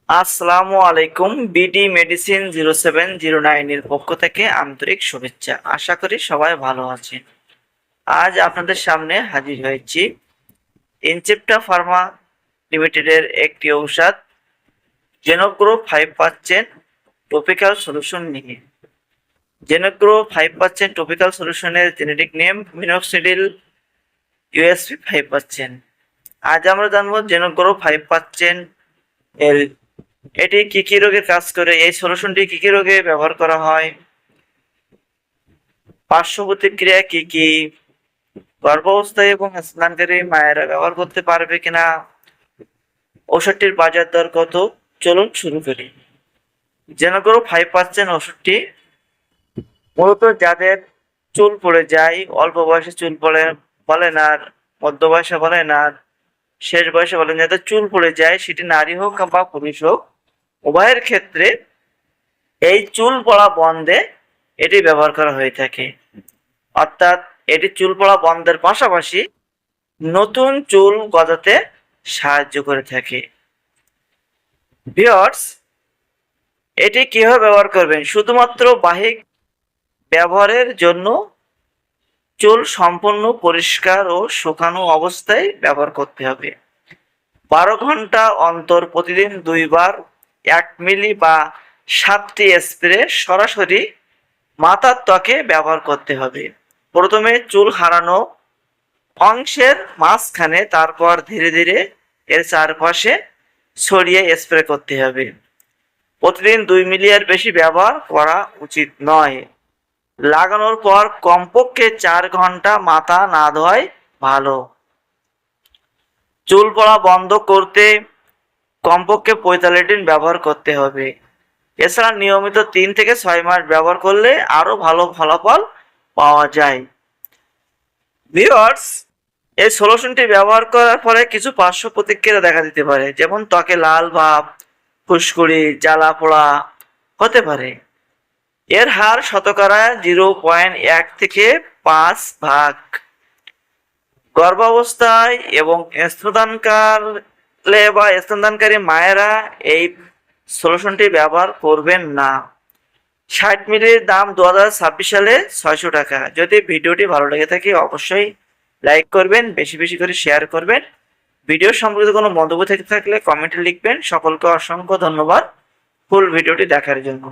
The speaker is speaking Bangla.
আসসালামু আলাইকুম। বিডি মেডিসিন 0709 এর পক্ষ থেকে আন্তরিক শুভেচ্ছা। আশা করি সবাই ভালো আছেন। আজ আপনাদের সামনে হাজির হয়েছি ইনচেপ্টা ফার্মা লিমিটেডের একটি ঔষধ জেনোগ্রো 5% টপিক্যাল সলিউশন নিয়ে। জেনোগ্রো 5% টপিক্যাল সলিউশনের জেনেরিক নেম মিনোক্সিডিল ইউএসপি 5%। আজ আমরা জানবো জেনোগ্রো 5% এর এটি কি কি রোগে কাজ করে, এই সলিউশনটি কি কি রোগে ব্যবহার করা হয়, পার্শ্ব প্রতিক্রিয়া কি কি, গর্ভাবস্থায় এবং স্নানকারী মায়েরা ব্যবহার করতে পারবে কিনা, ওষুধটির বাজার দর কত। চলুন শুরু করি। জেনোগ্রো 5% ওষুধটি মূলত যাদের চুল পড়ে যায়, অল্প বয়সে চুল পড়ে বলেন আর মধ্য বয়সে বলেন আর শেষ বয়সে বলেন, যাদের চুল পড়ে যায় সেটি নারী হোক বা পুরুষ হোক, উভয়ের ক্ষেত্রে এই চুল পড়া বন্ধে এটি ব্যবহার করা হয়ে থাকে। অর্থাৎ এটি চুল পড়া বন্ধের পাশাপাশি নতুন চুল গজাতে সাহায্য করে থাকে। ভিউয়ার্স, এটি কিভাবে ব্যবহার করবেন? শুধুমাত্র বাহ্যিক ব্যবহারের জন্য চুল সম্পূর্ণ পরিষ্কার ও শুকানো অবস্থায় ব্যবহার করতে হবে। 12 ঘন্টা অন্তর প্রতিদিন 2 বার 1 মিলি বা 7টি স্প্রে সরাসরি মাথার ত্বকে ব্যবহার করতে হবে। প্রথমে চুল হারানো অংশের মাঝখানে, তারপর ধীরে ধীরে এর চারপাশে ছড়িয়ে স্প্রে করতে হবে। প্রতিদিন 2 মিলি এর বেশি ব্যবহার করা উচিত নয়। লাগানোর পর কমপক্ষে 4 ঘন্টা মাথা না ধোয়াই ভালো। চুল পড়া বন্ধ করতে কমপক্ষে 45 দিন ব্যবহার করতে হবে। এছাড়া নিয়মিত 3 থেকে 6 মাস ব্যবহার করলে আরো ভালো ফলাফল পাওয়া যায়। ভিউয়ার্স, এই সলিউশনটি ব্যবহার করার পরে কিছু পার্শ্ব প্রতিক্রিয়া দেখা দিতে পারে, যেমন ত্বকে লাল ভাব, ফুসকুড়ি, জ্বালা পোড়া হতে পারে। এর হার শতকরা 0.1 থেকে 5 ভাগ। গর্ভাবস্থায় এবং স্তনদানকালে বা স্তনদানকারী মায়েরা এই সলিউশনটি ব্যবহার করবেন না। 60 মিলির দাম 2026 সালে 600 টাকা। যদি ভিডিওটি ভালো লেগে থাকে অবশ্যই লাইক করবেন, বেশি বেশি করে শেয়ার করবেন। ভিডিও সম্পর্কিত কোনো মন্তব্য থেকে থাকলে কমেন্টে লিখবেন। সকলকে অসংখ্য ধন্যবাদ ফুল ভিডিওটি দেখার জন্য।